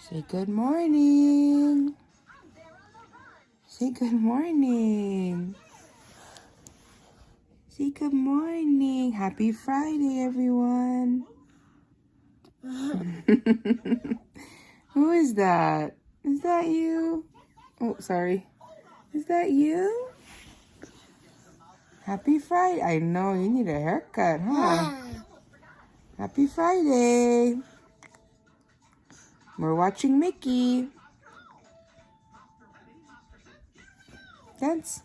Say good morning. Say good morning. Say good morning. Happy Friday, everyone. Who is that? Is that you? Oh, sorry. Is that you? Happy Friday. I know you need a haircut, huh? Happy Friday. We're watching Mickey. Dance.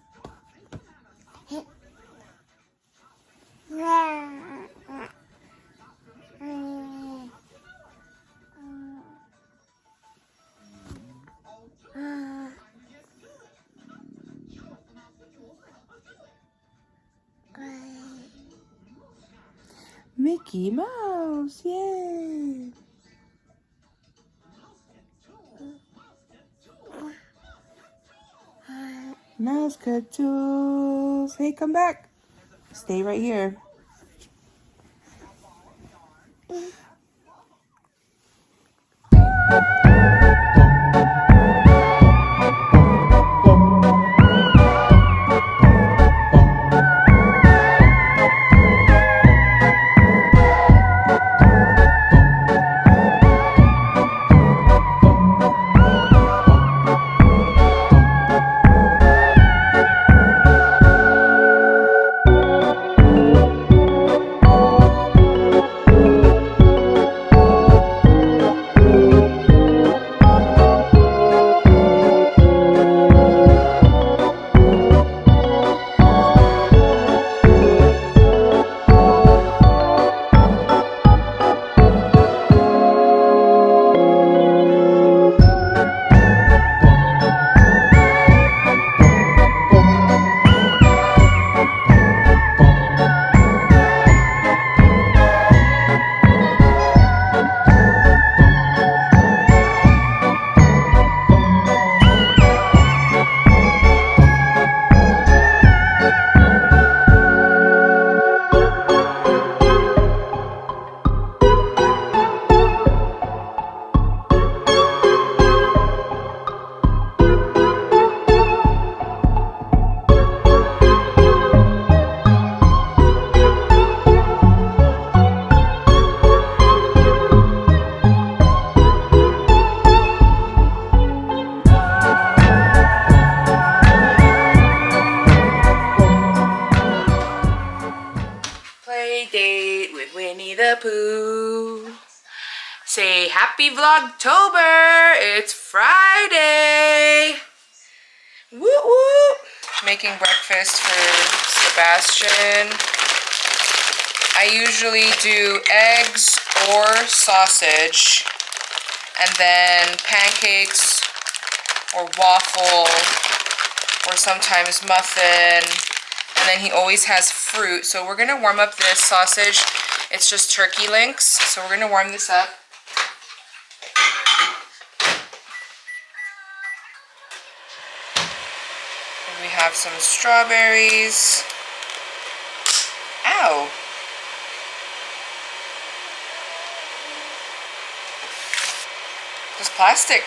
Mickey Mouse, yay! Mouse cut tools. Hey, come back. Stay right here. Play date with Winnie the Pooh. Say happy Vlogtober. It's Friday. Woo woo. Making breakfast for Sebastian. I usually do eggs or sausage, and then pancakes or waffle, or sometimes muffin. And then he always has fruit. So we're gonna warm up this sausage. It's just turkey links. So we're gonna warm this up. And we have some strawberries. Ow! This plastic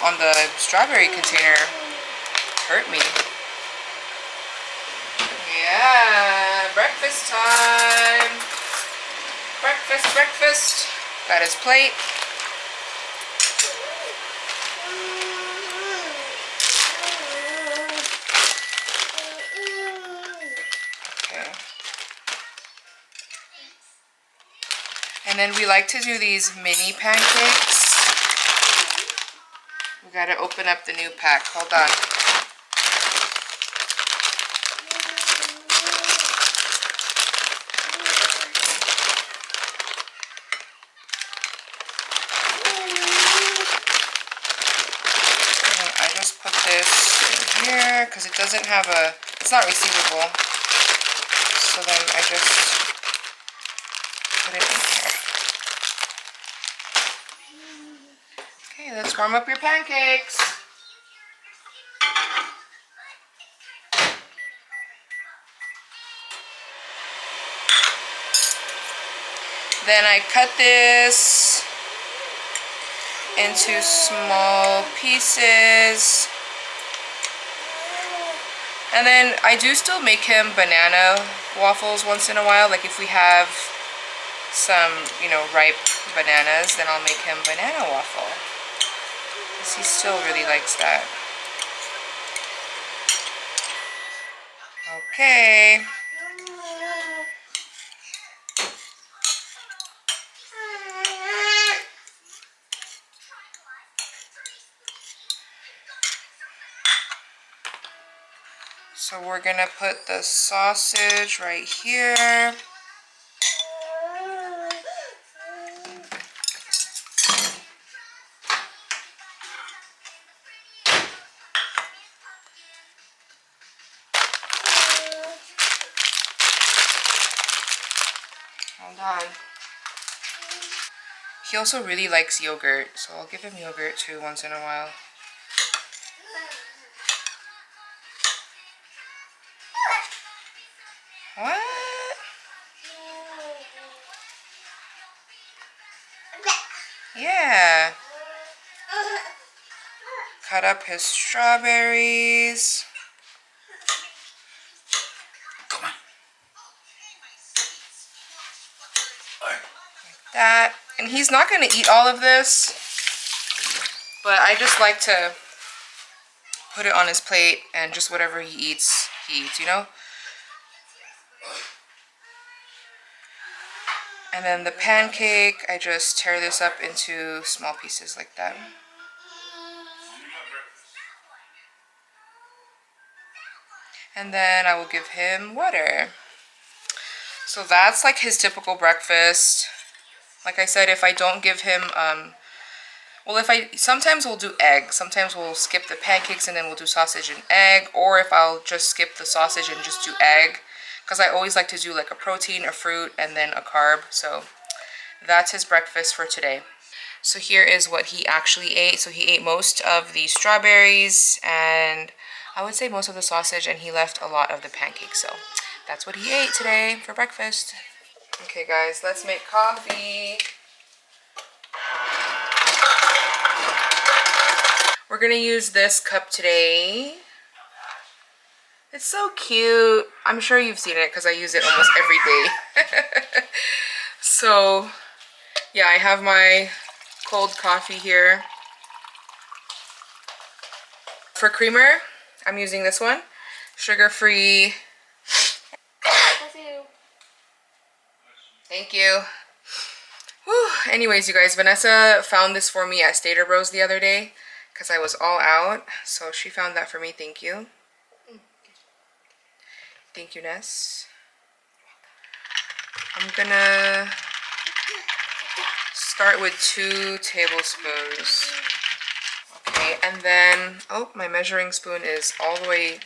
on the strawberry container hurt me. Yeah, breakfast time. Breakfast, breakfast. Got his plate. Okay. And then we like to do these mini pancakes. We gotta open up the new pack. Hold on. Put this in here because it doesn't have a, it's not receivable. So then I just put it in here. Okay, let's warm up your pancakes. Then I cut this into small pieces. And then I do still make him banana waffles once in a while. Like if we have some, you know, ripe bananas, then I'll make him banana waffle. Because he still really likes that. Okay. So we're gonna put the sausage right here. Hold on. He also really likes yogurt, so I'll give him yogurt too once in a while. What? Yeah. Cut up his strawberries. Come on. Like that. And he's not going to eat all of this, but I just like to put it on his plate and just whatever he eats, you know? And then the pancake, I just tear this up into small pieces like that. And then I will give him water. So that's like his typical breakfast. Like I said, if I don't give him, sometimes we'll do egg. Sometimes we'll skip the pancakes and then we'll do sausage and egg. Or if I'll just skip the sausage and just do egg. Because I always like to do like a protein, a fruit, and then a carb. So that's his breakfast for today. So here is what he actually ate. So he ate most of the strawberries and I would say most of the sausage, and he left a lot of the pancakes. So that's what he ate today for breakfast. Okay guys, let's make coffee. We're gonna use this cup today. It's so cute. I'm sure you've seen it because I use it almost every day. So yeah, I have my cold coffee here. For creamer, I'm using this one, sugar-free. Thank you. Whew. Anyways, you guys, Vanessa found this for me at Stater Bros the other day because I was all out. So she found that for me. Thank you. Thank you, Ness. I'm gonna start with 2 tablespoons. Okay, and then, oh, my measuring spoon is all the way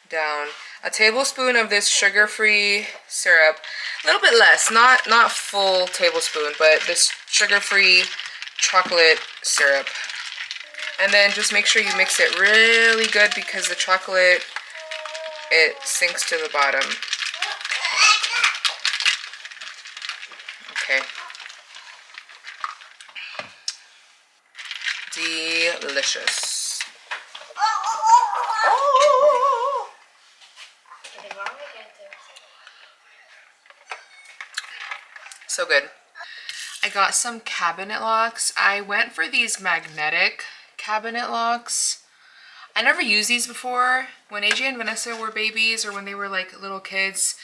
down. A tablespoon of this sugar-free syrup. A little bit less, not full tablespoon, but this sugar-free chocolate syrup. And then just make sure you mix it really good because the chocolate, it sinks to the bottom. Okay. Delicious. Oh. So good. I got some cabinet locks. I went for these magnetic cabinet locks. I never used these before. When AJ and Vanessa were babies, or when they were like little kids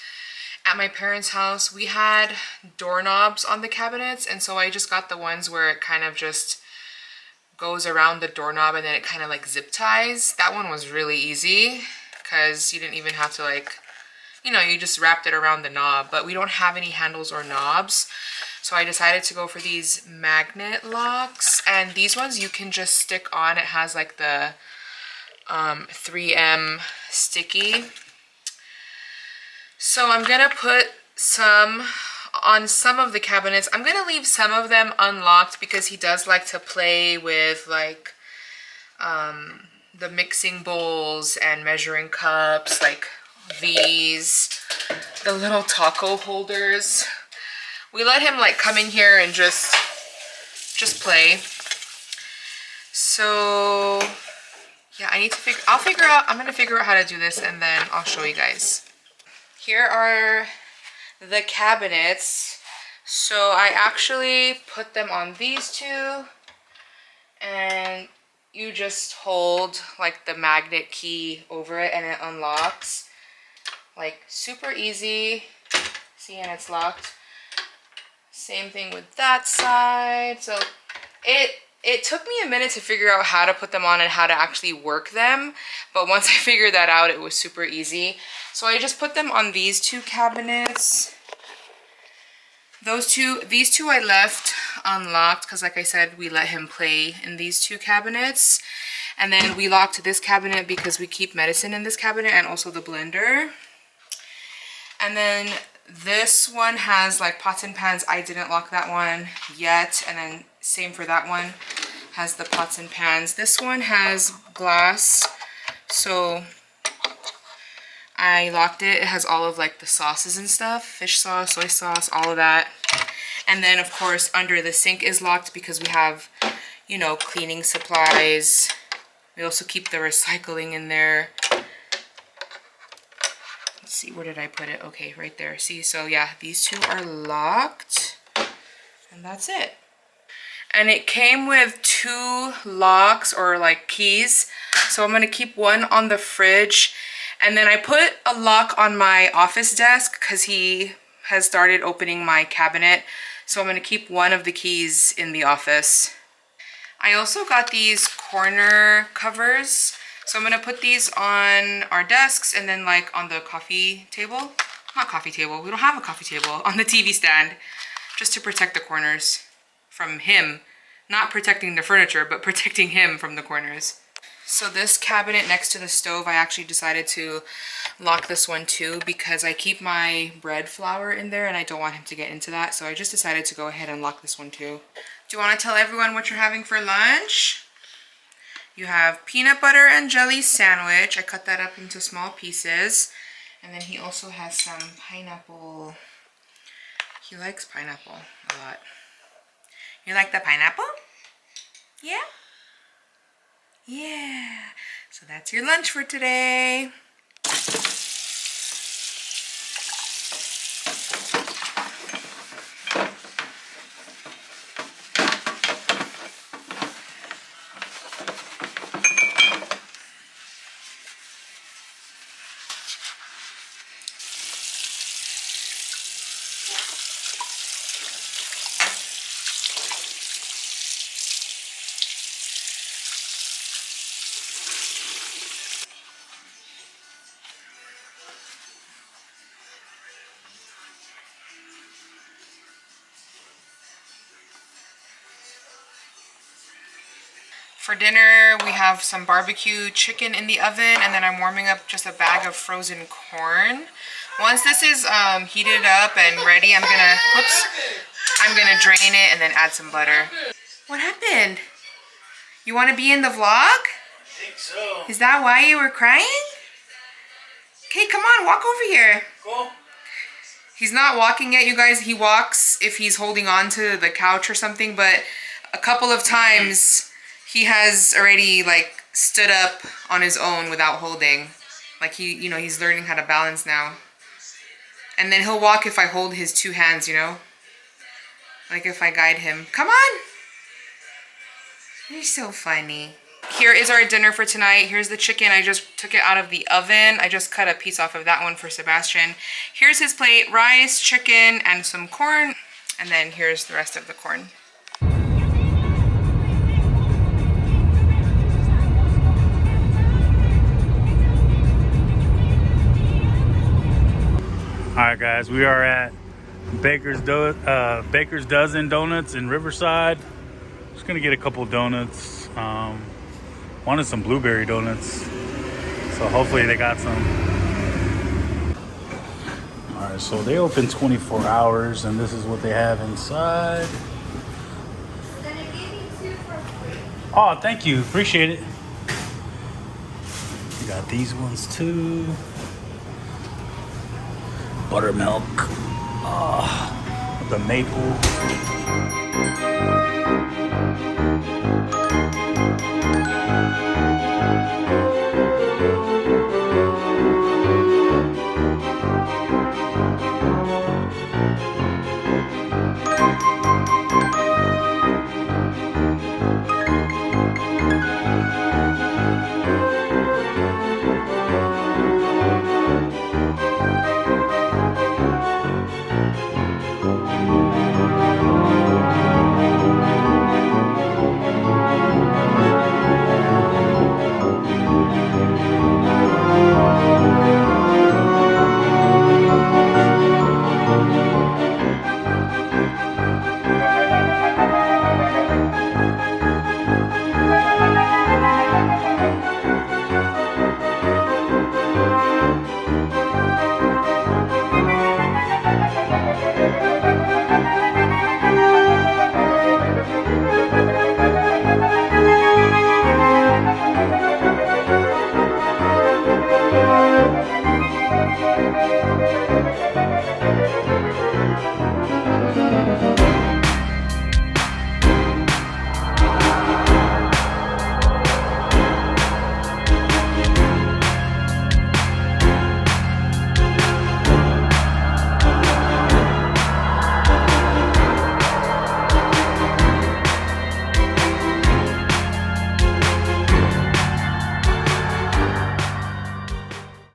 at my parents' house, we had doorknobs on the cabinets, and so I just got the ones where it kind of just goes around the doorknob and then it kind of like zip ties. That one was really easy because you didn't even have to, like, you know, you just wrapped it around the knob. But we don't have any handles or knobs, so I decided to go for these magnet locks. And these ones you can just stick on. It has like the 3M sticky. So I'm gonna put some on some of the cabinets. I'm gonna leave some of them unlocked because he does like to play with like the mixing bowls and measuring cups, like these, the little taco holders. We let him like come in here and just play. So yeah, I'm gonna figure out how to do this and then I'll show you guys. Here are the cabinets. So I actually put them on these two, and you just hold like the magnet key over it and it unlocks. Like super easy. See, and it's locked. Same thing with that side. So it took me a minute to figure out how to put them on and how to actually work them, but once I figured that out, it was super easy. So I just put them on these two cabinets. These two I left unlocked because, like I said, we let him play in these two cabinets. And then we locked this cabinet because we keep medicine in this cabinet and also the blender. And then this one has like pots and pans. I didn't lock that one yet. And then same for that one, has the pots and pans. This one has glass, so I locked it. It has all of like the sauces and stuff, fish sauce, soy sauce, all of that. And then of course under the sink is locked because we have, you know, cleaning supplies. We also keep the recycling in there. Let's see, where did I put it? Okay, right there. See, so yeah, these two are locked and that's it. And it came with 2 locks or like keys. So I'm gonna keep one on the fridge. And then I put a lock on my office desk because he has started opening my cabinet. So I'm gonna keep one of the keys in the office. I also got these corner covers. So I'm gonna put these on our desks and then like on the coffee table. Not coffee table, we don't have a coffee table. On the TV stand, just to protect the corners from him. Not protecting the furniture, but protecting him from the corners. So this cabinet next to the stove, I actually decided to lock this one too because I keep my bread flour in there and I don't want him to get into that. So I just decided to go ahead and lock this one too. Do you want to tell everyone what you're having for lunch? You have peanut butter and jelly sandwich. I cut that up into small pieces. And then he also has some pineapple. He likes pineapple a lot. You like the pineapple? Yeah? Yeah. So that's your lunch for today. For dinner, we have some barbecue chicken in the oven, and then I'm warming up just a bag of frozen corn. Once this is heated up and ready, I'm gonna drain it and then add some butter. What happened? You want to be in the vlog? I think so. Is that why you were crying? Okay, come on, walk over here. Go. He's not walking yet, you guys. He walks if he's holding on to the couch or something, but a couple of times he has already like stood up on his own without holding. Like he's learning how to balance now. And then he'll walk if I hold his 2 hands, you know? Like if I guide him. Come on! You're so funny. Here is our dinner for tonight. Here's the chicken. I just took it out of the oven. I just cut a piece off of that one for Sebastian. Here's his plate. Rice, chicken, and some corn. And then here's the rest of the corn. Alright guys, we are at Baker's Dozen Donuts in Riverside. Just gonna get a couple donuts. Wanted some blueberry donuts, so hopefully they got some. Alright, so they open 24 hours and this is what they have inside. Oh, thank you, appreciate it. We got these ones too. Buttermilk, the maple.